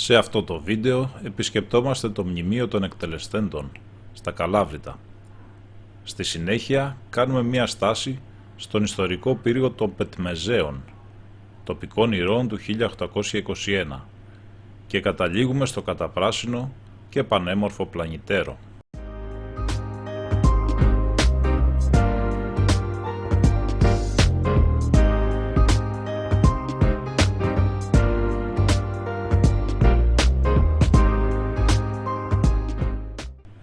Σε αυτό το βίντεο επισκεπτόμαστε το μνημείο των εκτελεστέντων στα Καλάβρητα. Στη συνέχεια κάνουμε μία στάση στον ιστορικό πύργο των Πετμεζέων, τοπικών ηρώων του 1821 και καταλήγουμε στο καταπράσινο και πανέμορφο Πλανητέρο.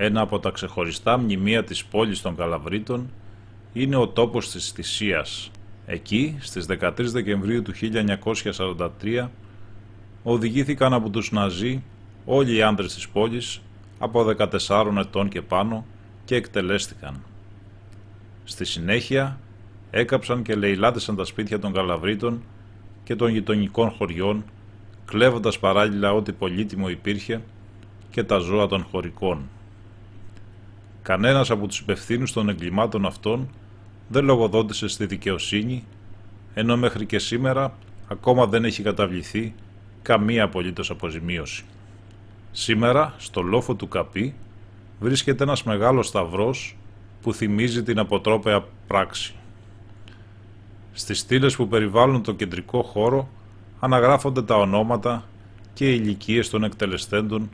Ένα από τα ξεχωριστά μνημεία της πόλης των Καλαβρίτων είναι ο τόπος της θυσίας. Εκεί, στις 13 Δεκεμβρίου του 1943, οδηγήθηκαν από τους Ναζί όλοι οι άντρες της πόλης από 14 ετών και πάνω και εκτελέστηκαν. Στη συνέχεια έκαψαν και λαιλάτισαν τα σπίτια των Καλαβρίτων και των γειτονικών χωριών, κλέβοντας παράλληλα ό,τι πολύτιμο υπήρχε και τα ζώα των χωρικών. Κανένας από τους υπευθύνους των εγκλημάτων αυτών δεν λογοδότησε στη δικαιοσύνη, ενώ μέχρι και σήμερα ακόμα δεν έχει καταβληθεί καμία απολύτως αποζημίωση. Σήμερα, στο λόφο του Καπί, βρίσκεται ένας μεγάλος σταυρός που θυμίζει την αποτρόπαια πράξη. Στις στήλες που περιβάλλουν το κεντρικό χώρο αναγράφονται τα ονόματα και οι ηλικίες των εκτελεστέντων,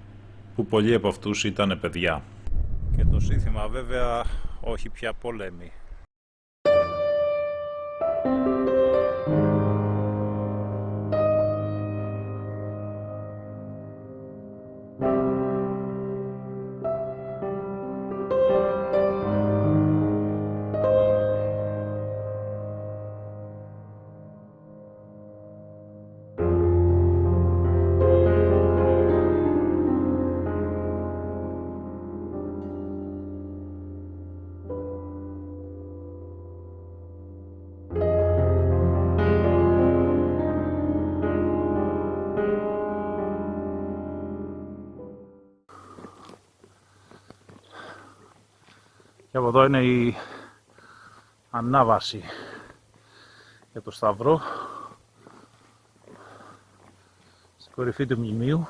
που πολλοί από αυτούς ήταν παιδιά. Και το σύνθημα βέβαια όχι πια πολέμη. Και από εδώ είναι η ανάβαση για το Σταυρό στην κορυφή του μνημείου.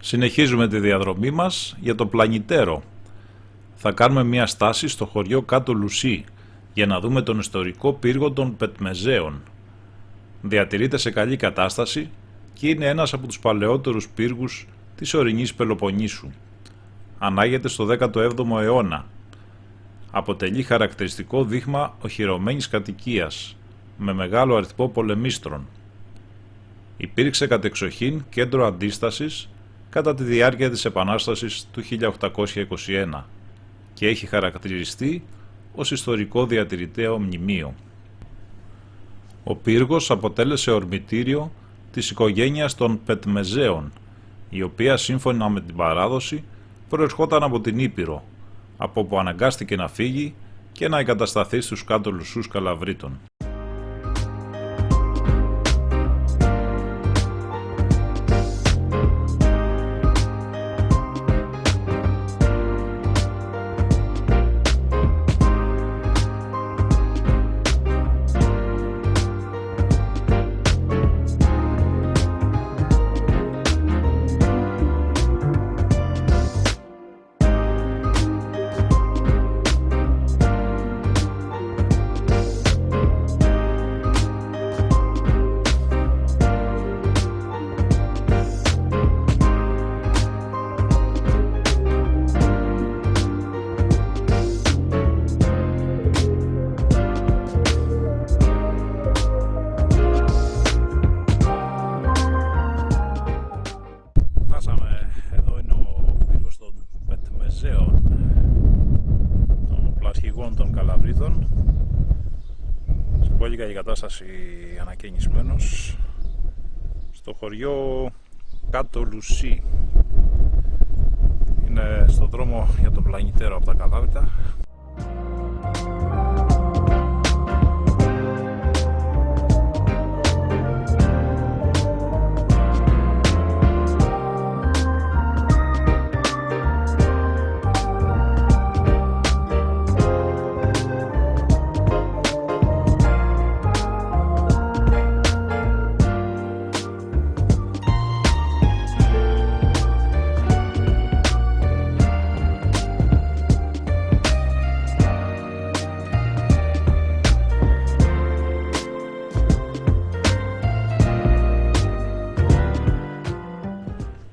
Συνεχίζουμε τη διαδρομή μας για το Πλανητέρο. Θα κάνουμε μια στάση στο χωριό Κάτω Λουσί για να δούμε τον ιστορικό πύργο των Πετμεζέων. Διατηρείται σε καλή κατάσταση και είναι ένας από τους παλαιότερους πύργους της ορεινής Πελοποννήσου. Ανάγεται στο 17ο αιώνα. Αποτελεί χαρακτηριστικό δείγμα οχυρωμένης κατοικίας, με μεγάλο αριθμό πολεμίστρων. Υπήρξε κατεξοχήν κέντρο αντίστασης κατά τη διάρκεια της Επανάστασης του 1821 και έχει χαρακτηριστεί ως ιστορικό διατηρηταίο μνημείο. Ο πύργος αποτέλεσε ορμητήριο της οικογένειας των Πετμεζέων, η οποία σύμφωνα με την παράδοση προερχόταν από την Ήπειρο, από όπου αναγκάστηκε να φύγει και να εγκατασταθεί στους Κάτω Λουσούς Καλαβρίτων. Εδώ είναι ο πύργος των Πετμεζέων, των πλασχηγών των Καλαβρίτων, σε πολύ καλή κατάσταση, ανακαινισμένος, στο χωριό Κάτω Λουσί. Είναι στο δρόμο για τον Πλανητέρο από τα Καλάβρητα.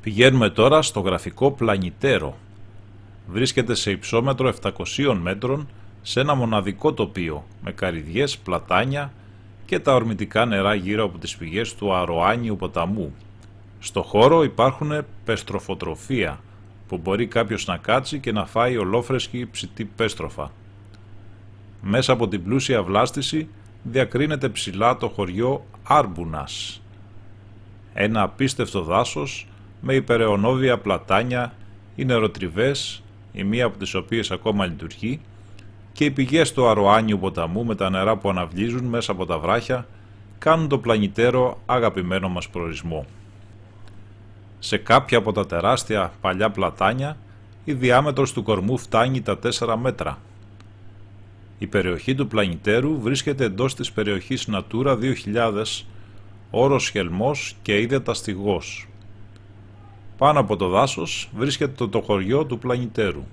Πηγαίνουμε τώρα στο γραφικό Πλανητέρο. Βρίσκεται σε υψόμετρο 700 μέτρων σε ένα μοναδικό τοπίο με καρυδιές, πλατάνια και τα ορμητικά νερά γύρω από τις πηγές του Αροάνιου ποταμού. Στο χώρο υπάρχουν πεστροφοτροφία που μπορεί κάποιος να κάτσει και να φάει ολόφρεσκη ψητή πέστροφα. Μέσα από την πλούσια βλάστηση διακρίνεται ψηλά το χωριό Άρμπουνας. Ένα απίστευτο δάσος με υπεραιωνόβια πλατάνια, οι νεροτριβές, η μία από τις οποίες ακόμα λειτουργεί, και οι πηγές του Αροάνιου ποταμού με τα νερά που αναβλύζουν μέσα από τα βράχια κάνουν το Πλανητέρο αγαπημένο μας προορισμό. Σε κάποια από τα τεράστια παλιά πλατάνια η διάμετρος του κορμού φτάνει τα 4 μέτρα. Η περιοχή του Πλανητέρου βρίσκεται εντός της περιοχής Natura 2000, όρος Χελμός και Ίδετα Στιγός. Πάνω από το δάσος βρίσκεται το χωριό του Πλανητέρου.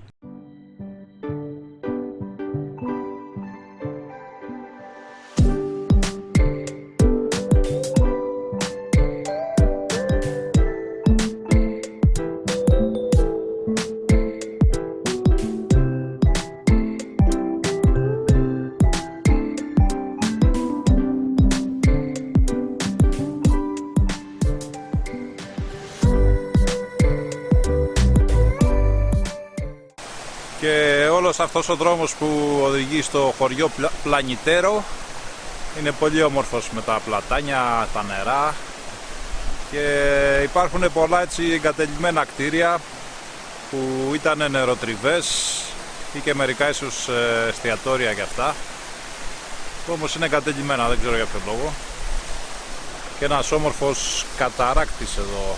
Και όλος αυτός ο δρόμος που οδηγεί στο χωριό Πλανητέρο είναι πολύ όμορφος, με τα πλατάνια, τα νερά, και υπάρχουν πολλά έτσι εγκατελειμμένα κτίρια που ήταν νεροτριβές ή και μερικά ίσως εστιατόρια και αυτά, που όμως είναι εγκατελειμμένα, δεν ξέρω για ποιο λόγο, και ένας όμορφος καταράκτης εδώ